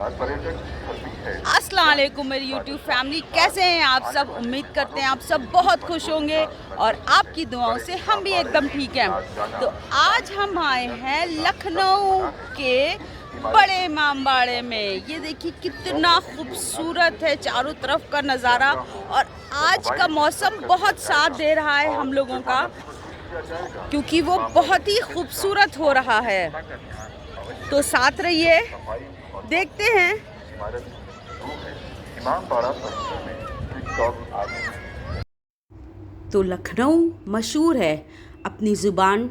अस्सलाम वालेकुम मेरी यूट्यूब फैमिली, कैसे हैं आप सब। उम्मीद करते हैं आप सब बहुत खुश होंगे और आपकी दुआओं से हम भी एकदम ठीक हैं। तो आज हम आए हैं लखनऊ के बड़े इमामबाड़े में। ये देखिए कितना खूबसूरत है चारों तरफ का नज़ारा, और आज का मौसम बहुत साथ दे रहा है हम लोगों का, क्योंकि वो बहुत ही खूबसूरत हो रहा है। तो साथ रहिए, देखते हैं। तो लखनऊ मशहूर है अपनी ज़ुबान,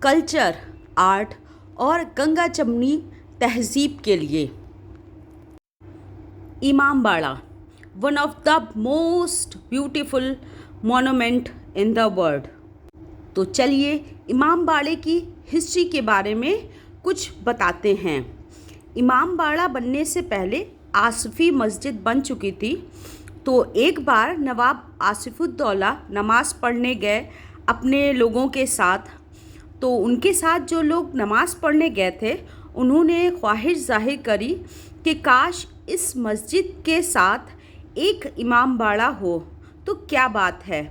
कल्चर, आर्ट और गंगा जमनी तहज़ीब के लिए। Imambara, one of the most beautiful monument in the world. तो चलिए इमामबाड़े की हिस्ट्री के बारे में कुछ बताते हैं। इमामबाड़ा बनने से पहले आसिफ़ी मस्जिद बन चुकी थी। तो एक बार नवाब आसिफ़ुद्दौला नमाज़ पढ़ने गए अपने लोगों के साथ। तो उनके साथ जो लोग नमाज़ पढ़ने गए थे, उन्होंने ख्वाहिश ज़ाहिर करी कि काश इस मस्जिद के साथ एक इमामबाड़ा हो तो क्या बात है।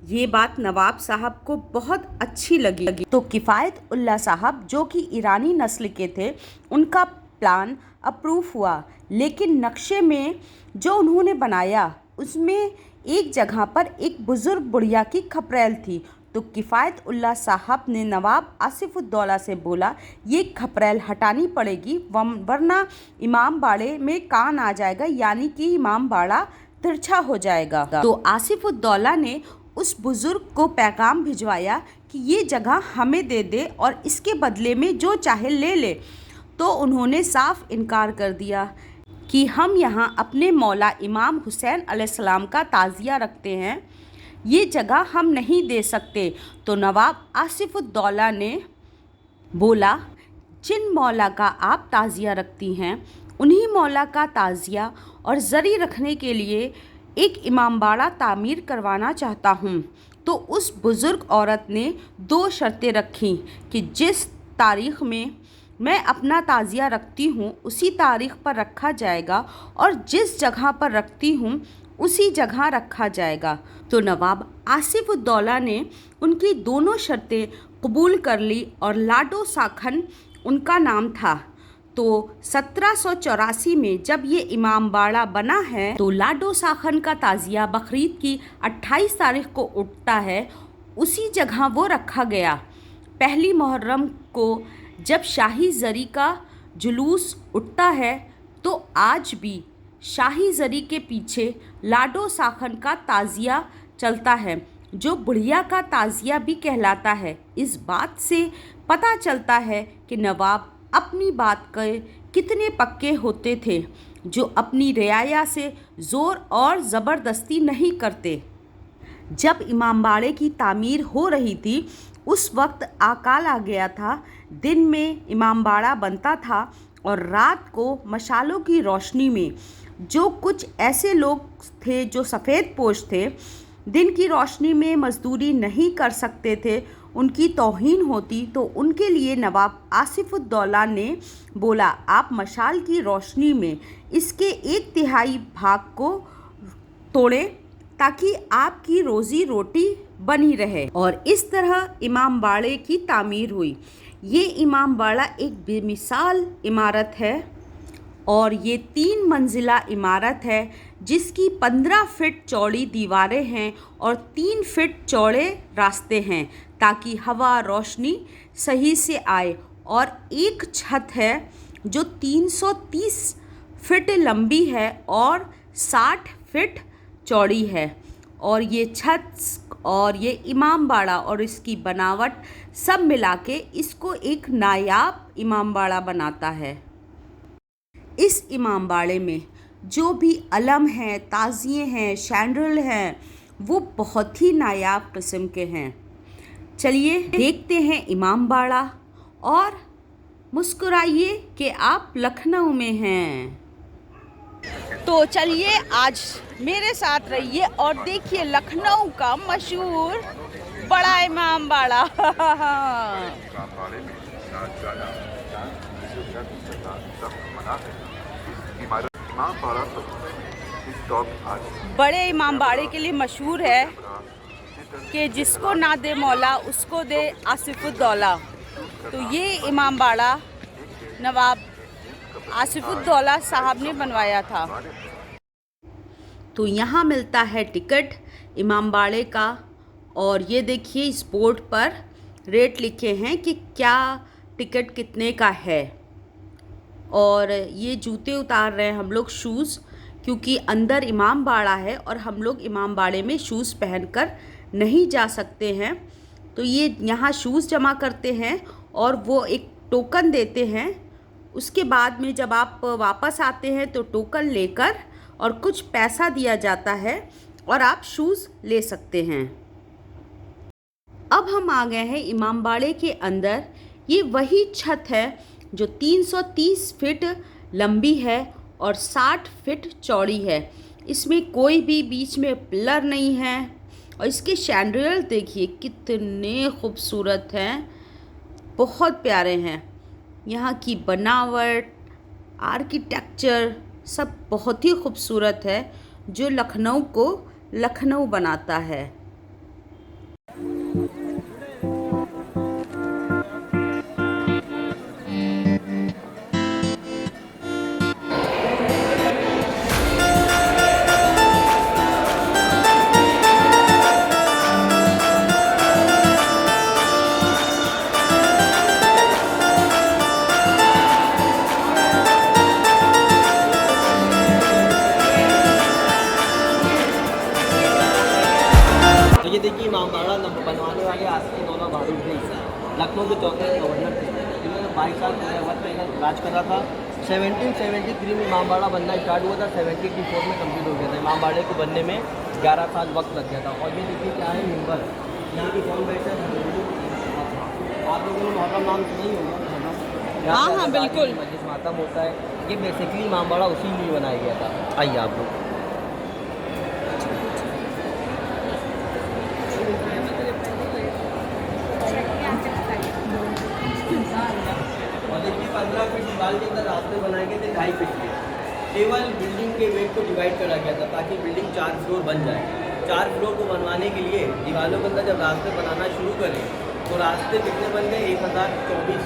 ये बात नवाब साहब को बहुत अच्छी लगी। तो किफ़ायत उल्लाह साहब, जो कि ईरानी नस्ल के थे, उनका प्लान अप्रूव हुआ। लेकिन नक्शे में जो उन्होंने बनाया उसमें एक जगह पर एक बुज़ुर्ग बुढ़िया की खपरेल थी। तो किफ़ायत उल्लाह साहब ने नवाब आसिफ़ुद्दौला से बोला, ये खपरेल हटानी पड़ेगी वरना इमामबाड़े में कान आ जाएगा, यानी कि इमामबाड़ा तिरछा हो जाएगा। तो आसिफ़ुद्दौला ने उस बुज़ुर्ग को पैगाम भिजवाया कि ये जगह हमें दे दे और इसके बदले में जो चाहे ले ले। तो उन्होंने साफ इनकार कर दिया कि हम यहाँ अपने मौला इमाम हुसैन अलैहिस्सलाम का ताज़िया रखते हैं, ये जगह हम नहीं दे सकते। तो नवाब आसिफ़ुद्दौला ने बोला, जिन मौला का आप ताज़िया रखती हैं उन्हीं मौला का ताज़िया और ज़री रखने के लिए एक इमामबाड़ा तामीर करवाना चाहता हूँ। तो उस बुज़ुर्ग औरत ने 2 शर्तें रखीं कि जिस तारीख़ में मैं अपना ताज़िया रखती हूँ उसी तारीख़ पर रखा जाएगा और जिस जगह पर रखती हूँ उसी जगह रखा जाएगा। तो नवाब आसिफ़ुद्दौला ने उनकी दोनों शर्तें कबूल कर ली और लाडो साखन उनका नाम था। तो 1784 में जब ये इमामबाड़ा बना है, तो लाडो साखन का ताज़िया बकरीद की 28 तारीख़ को उठता है, उसी जगह वो रखा गया। पहली मुहर्रम को जब शाही ज़री का जुलूस उठता है, तो आज भी शाही ज़री के पीछे लाडो साखन का ताज़िया चलता है, जो बुढ़िया का ताज़िया भी कहलाता है। इस बात से पता चलता है कि नवाब अपनी बात के कितने पक्के होते थे, जो अपनी रियाया से ज़ोर और ज़बरदस्ती नहीं करते। जब इमामबाड़े की तामीर हो रही थी, उस वक्त अकाल आ गया था। दिन में इमामबाड़ा बनता था और रात को मशालों की रोशनी में जो कुछ ऐसे लोग थे जो सफ़ेद पोश थे, दिन की रोशनी में मजदूरी नहीं कर सकते थे, उनकी तौहीन होती। तो उनके लिए नवाब आसिफ़ुद्दौला ने बोला, आप मशाल की रोशनी में इसके 1/3 भाग को तोड़ें ताकि आपकी रोज़ी रोटी बनी रहे। और इस तरह इमामबाड़े की तामीर हुई। ये इमामबाड़ा एक बेमिसाल इमारत है और ये 3 मंजिला इमारत है, जिसकी 15 फीट चौड़ी दीवारें हैं और 3 फीट चौड़े रास्ते हैं, ताकि हवा रोशनी सही से आए। और एक छत है जो 330 फीट लंबी है और 60 फीट चौड़ी है। और ये छत और ये इमामबाड़ा और इसकी बनावट सब मिला के इसको एक नायाब इमामबाड़ा बनाता है। इस इमामबाड़े में जो भी अलम हैं, ताज़िए हैं, शैंडल हैं, वो बहुत ही नायाब किस्म के हैं। चलिए देखते हैं इमामबाड़ा और मुस्कुराइए कि आप लखनऊ में हैं। तो चलिए आज मेरे साथ रहिए और देखिए लखनऊ का मशहूर बड़ा इमामबाड़ा। बड़े इमामबाड़े के लिए मशहूर है कि जिसको ना दे मौला उसको दे आसिफुद्दौला। तो ये इमामबाड़ा नवाब आसिफुद्दौला साहब ने बनवाया था। तो यहाँ मिलता है टिकट इमामबाड़े का, और ये देखिए इस बोर्ड पर रेट लिखे हैं कि क्या टिकट कितने का है। और ये जूते उतार रहे हैं हम लोग, शूज़, क्योंकि अंदर इमामबाड़ा है और हम लोग इमामबाड़े में शूज़ पहनकर नहीं जा सकते हैं। तो ये यहाँ शूज़ जमा करते हैं और वो एक टोकन देते हैं। उसके बाद में जब आप वापस आते हैं तो टोकन लेकर और कुछ पैसा दिया जाता है और आप शूज़ ले सकते हैं। अब हम आ गए हैं इमामबाड़े के अंदर। ये वही छत है जो 330 फीट लंबी है और 60 फीट चौड़ी है। इसमें कोई भी बीच में पिलर नहीं है। और इसके शैंडलियर देखिए कितने खूबसूरत हैं, बहुत प्यारे हैं। यहाँ की बनावट, आर्किटेक्चर सब बहुत ही खूबसूरत है, जो लखनऊ को लखनऊ बनाता है। ये देखिए इमामबाड़ा बनवाने वाले आज के दोनों बारूद थे, लखनऊ के चौथे गवर्नर थे। इन्होंने 22 साल वक्त में राज करा था। 1773 में इमामबाड़ा बनना स्टार्ट हुआ था, 1784 में कंप्लीट हो गया था। इमामबाड़े को बनने में 11 साल वक्त लग गया था। और ये देखिए क्या है मिंबर, यहाँ की कौन बैठे हैं, आप लोगों ने मोहर्रम नाम सुना ही होगा। हाँ बिल्कुल। मस्जिद मातम होता है, ये बेसिकली इमामबाड़ा उसी लिए बनाया गया था। आइए आप लोग और देखिए 15 फीट दीवार के अंदर रास्ते बनाए गए थे 2.5 फीट के। केवल बिल्डिंग के वेट को डिवाइड करा गया था ताकि बिल्डिंग 4 फ्लोर बन जाए। 4 फ्लोर को बनवाने के लिए दीवारों के अंदर जब रास्ते बनाना शुरू करें तो रास्ते कितने बन गए, 1024।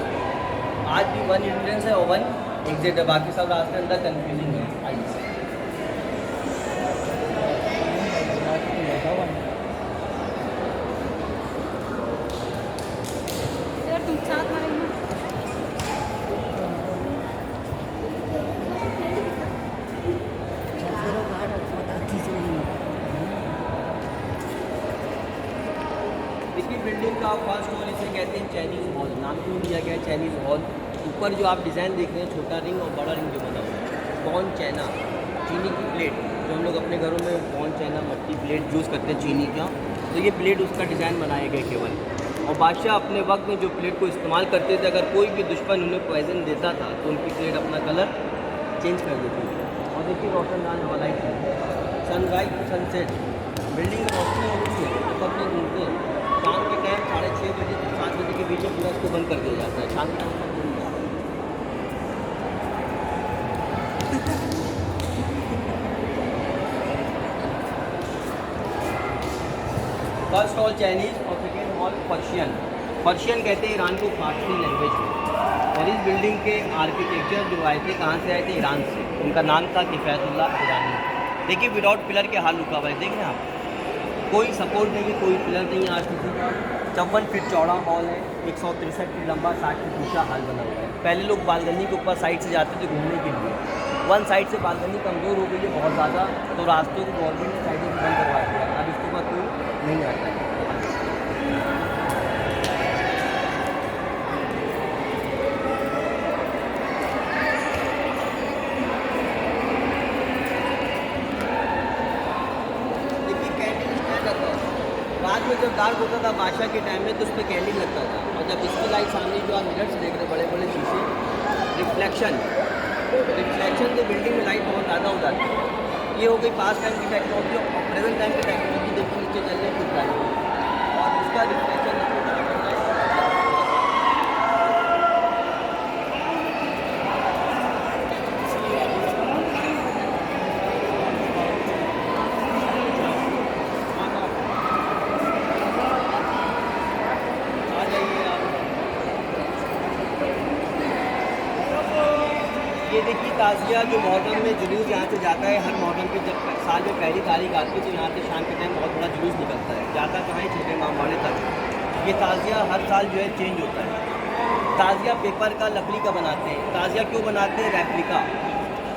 आज भी 1 एंट्रेंस है और 1 एग्जिट है, बाकी सब रास्ते अंदर कन्फ्यूजिंग है। आइए देखिए बिल्डिंग का फर्स्ट हॉल इसे कहते हैं चाइनीज़ हॉल। नाम क्यों दिया गया चाइनीज़ हॉल? ऊपर जो आप डिज़ाइन देख रहे हैं, छोटा रिंग और बड़ा रिंग जो बना हुआ है, कौन चाइना चीनी की प्लेट, जो हम लोग अपने घरों में कौन चाइना मट्टी प्लेट यूज़ करते हैं चीनी का, तो ये प्लेट उसका डिज़ाइन बनाया गया केवल। और बादशाह अपने वक्त में जो प्लेट को इस्तेमाल करते थे, अगर कोई भी दुश्मन उन्हें पॉइजन देता था तो उनकी प्लेट अपना कलर चेंज कर देती थी। और देखिए रोशनदान हवा light, sunrise to sunset, building में रोशनी होती है तो सब लोग घूमते हैं। शाम के टाइम 6:30 बजे से 7 बजे के बीच में पूरा इसको बंद कर दिया जाता है। शाम के टाइम फर्स्ट हॉल चाइनीज़ और सेकेंड हॉल पर्शियन। पर्शियन कहते हैं ईरान को फारसी लैंग्वेज में। और इस बिल्डिंग के आर्किटेक्चर जो आए थे कहाँ से आए थे? ईरान से। उनका नाम था किफ़ायतुल्लाह ईरानी। देखिए विदाउट पिलर के हाल रुका हुआ है, देख रहे हैं आप, कोई सपोर्ट नहीं है, कोई पिलर नहीं है आज किसी का। 54 फीट चौड़ा हॉल है, 163 फीट लंबा, 60 फीट ऊँचा हॉल बना हुआ है। पहले लोग बालकनी के ऊपर साइड से जाते थे घूमने के लिए। वन साइड से बालकनी कमज़ोर हो गई है बहुत ज़्यादा, तो रास्तों को गवर्नमेंट ने साइडों से बंद करवा दिया। अब इसके बाद कोई नहीं आता है। रात में जब डार्क होता था बादशाह के टाइम में तो उस पर कैंडल लगता था। और जब इसकी लाइट सामने जो आप मिरर से देख रहे बड़े बड़े शीशे, रिफ्लेक्शन से बिल्डिंग में लाइट बहुत ज़्यादा हो जाती है। ये हो गई पास्ट टाइम की टेक्नोलॉजी। और प्रेजेंट टाइम की टेक्नोलॉजी देखिए नीचे चलने खुद रहा है और उसका रिफ्लेक्शन ताज़िया जो मुहर्रम में जुलूस यहाँ से जाता है, हर मुहर्रम के जब साल में पहली तारीख आती है तो यहाँ से शाम के टाइम बहुत बड़ा जुलूस निकलता है, जाता कहाँ है, छोटे इमामबाड़े तक। ये ताज़िया हर साल जो है चेंज होता है। ताज़िया पेपर का, लकड़ी का बनाते हैं। ताज़िया क्यों बनाते हैं? रेप्लिका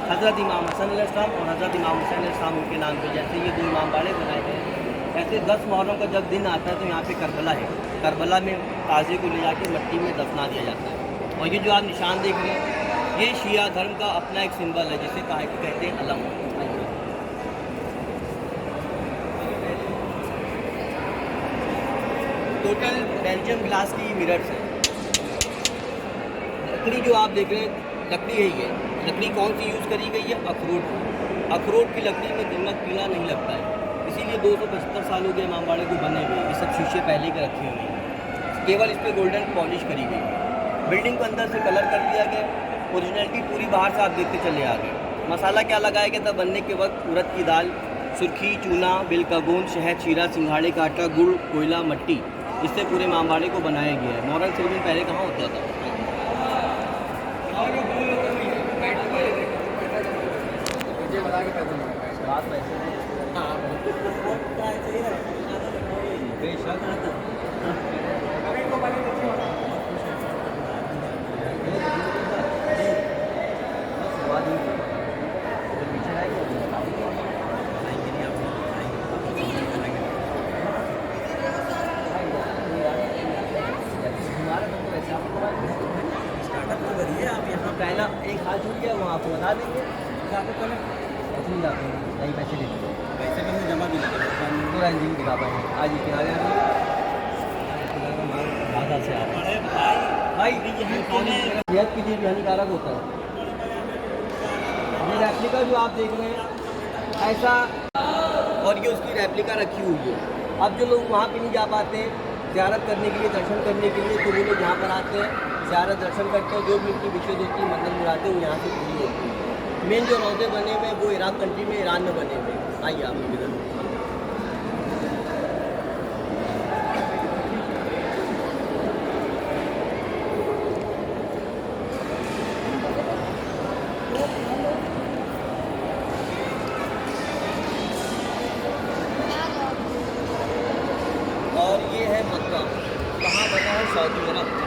हज़रत इमाम हसन अलैहिस्सलाम और हज़रत इमाम हुसैन अलैहिस्सलाम उनके नाम पे, जैसे ये 2 इमामबाड़े बनाए गए हैं, ऐसे 10 मुहर्रम का जब दिन आता है तो यहाँ पे करबला है, करबला में ताज़िए को ले जाके मिट्टी में दफना दिया जाता है। और ये जो आप निशान देख रहे हैं, ये शिया धर्म का अपना एक सिंबल है, जिसे कहा कि कहते हैं अलम। टोटल बेल्जियम ग्लास की मिरर्स हैं। लकड़ी जो आप देख रहे हैं, लकड़ी है ये। लकड़ी कौन सी यूज़ करी गई है? अखरोट। अखरोट की लकड़ी में दीमक कीड़ा नहीं लगता है, इसीलिए 275 साल हो गए इमामबाड़े को बने हुए। ये सब शीशे पहले के रखे हुए हैं, केवल इस पर गोल्डन पॉलिश करी गई। बिल्डिंग को अंदर से कलर कर दिया गया, ओरिजिनलिटी पूरी बाहर से आप देखते चले आ गए। मसाला क्या लगाया गया था बनने के वक्त? उड़द की दाल, सुर्खी, चूना, बिल का गोंद, शहद, शीरा, सिंघाड़े का आटा, गुड़, कोयला, मट्टी, इससे पूरे इमामबाड़े को बनाया गया है। मुहर्रम सेरेमनी पहले कहाँ होता था? पहला एक हाथ छूट गया, वहाँ आपको बता देंगे, आपको पहले नहीं जाते हैं, नहीं पैसे देते, पैसे में जमा भी नहीं तो रंजिंग दिखा पाएंगे। आज ये किनारे बाधा से आ रहे भाई सेहत के लिए भी हानिकारक होता है। ये रेप्लिका जो आप देख रहे हैं ऐसा, और ये उसकी रेप्लिका रखी हुई है। अब जो लोग वहाँ पे नहीं जा पाते ज़ियारत करने के लिए, दर्शन करने के लिए, तो वो लोग यहाँ पर आते हैं, ज़ियारत दर्शन करते हैं, जो भी उनकी विशेष होती है, मन्नत मुरादें, वो यहाँ से पूरी होती है। मेन जो रौदे बने हुए हैं वो इराक कंट्री में, ईरान में बने हुए हैं। आइए आप लोग इधर। और ये है मक्का, कहाँ बना है? सऊदी अरब।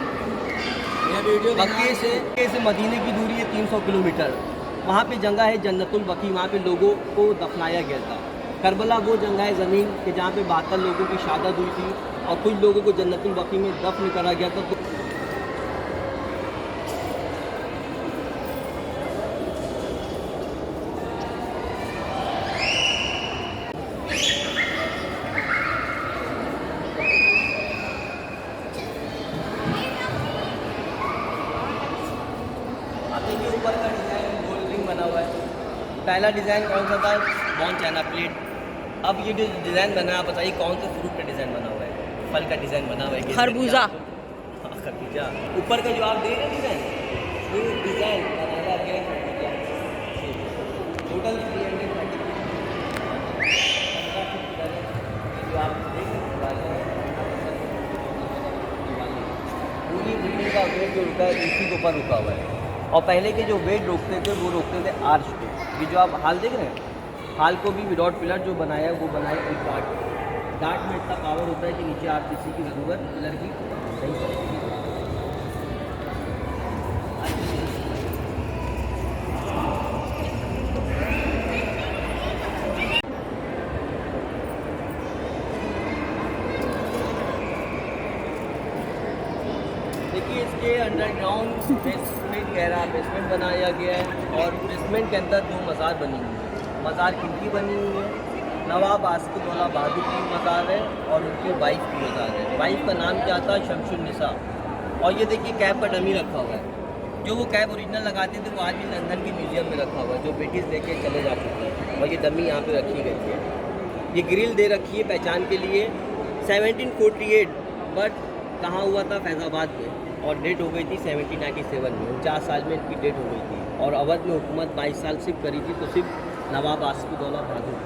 मक्के से मदीने की दूरी है 300 किलोमीटर। वहाँ पे जगह है जन्नतुल बकी, वहाँ पे लोगों को दफनाया गया था। करबला वो जगह है ज़मीन कि जहाँ पे 72 लोगों की शहादत हुई थी और कुछ लोगों को जन्नतुल बकी में दफन करा गया था। तो ऊपर का डिज़ाइन गोल्ड रिंग बना हुआ है। पहला डिज़ाइन कौन सा था? बॉन चाइना प्लेट। अब ये जो डिज़ाइन बना है, आप बताइए कौन से फ्रूट का डिज़ाइन बना हुआ है? फल का डिज़ाइन बना हुआ है। खरबूजा। खरबूजा। ऊपर का जो आप देख रहे हैं डिज़ाइन, ये डिज़ाइन बनाया गया है टोटल 330 जो आप देख रहे हैं। पूरी बिल्डिंग का वेट जो रुका है इसी के ऊपर रुका हुआ है। और पहले के जो वेट रोकते थे वो रोकते थे आर्च पे। ये जो आप हाल देख रहे हैं, हाल को भी विदाउट पिलर जो बनाया है वो बनाया एक डार्ट में इतना पावर होता है कि नीचे आरसीसी की ज़रूरत पिलर की नहीं पड़ती। देखिए इसके अंडरग्राउंड बेसमेंट गहरा बेसमेंट बनाया गया है और बेसमेंट के अंदर 2 मज़ार बनी हुई है। मज़ार किनकी बनी हुई है? नवाब आसिफउद्दौला बहादुर की मज़ार है और उनकी वाइफ की मज़ार है। वाइफ का नाम क्या था? शमसुन्निसा। और ये देखिए कैप का डमी रखा हुआ है। जो वो कैप ओरिजिनल लगाते थे वो आज भी लंदन के म्यूज़ियम में रखा हुआ है, जो ब्रिटिश लेके चले जा चुके हैं। और ये डमी यहाँ पे रखी गई है। ये ग्रिल दे रखी है पहचान के लिए। 1748 बट कहाँ हुआ था? फैज़ाबाद में। और डेट हो गई थी 1797 में। 49 साल में इनकी डेट हो गई थी। और अवध में हुकूमत 22 साल सिर्फ करी थी, तो सिर्फ नवाब आसिफउद्दौला बहादुर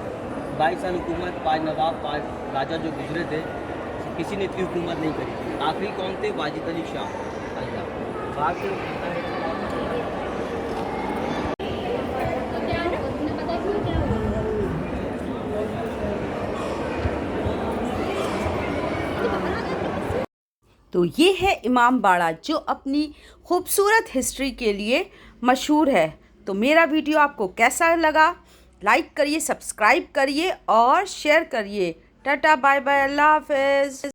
22 साल हुकूमत, 5 नवाब, 5 राजा जो गुजरे थे, किसी ने इतनी हुकूमत नहीं करी थी। आखिरी कौन थे? वाजिद अली शाह। बाहर से तो ये है इमाम बाड़ा जो अपनी खूबसूरत हिस्ट्री के लिए मशहूर है। तो मेरा वीडियो आपको कैसा लगा? लाइक करिए, सब्सक्राइब करिए और शेयर करिए। टाटा बाय बाय, अल्लाह हाफिज़।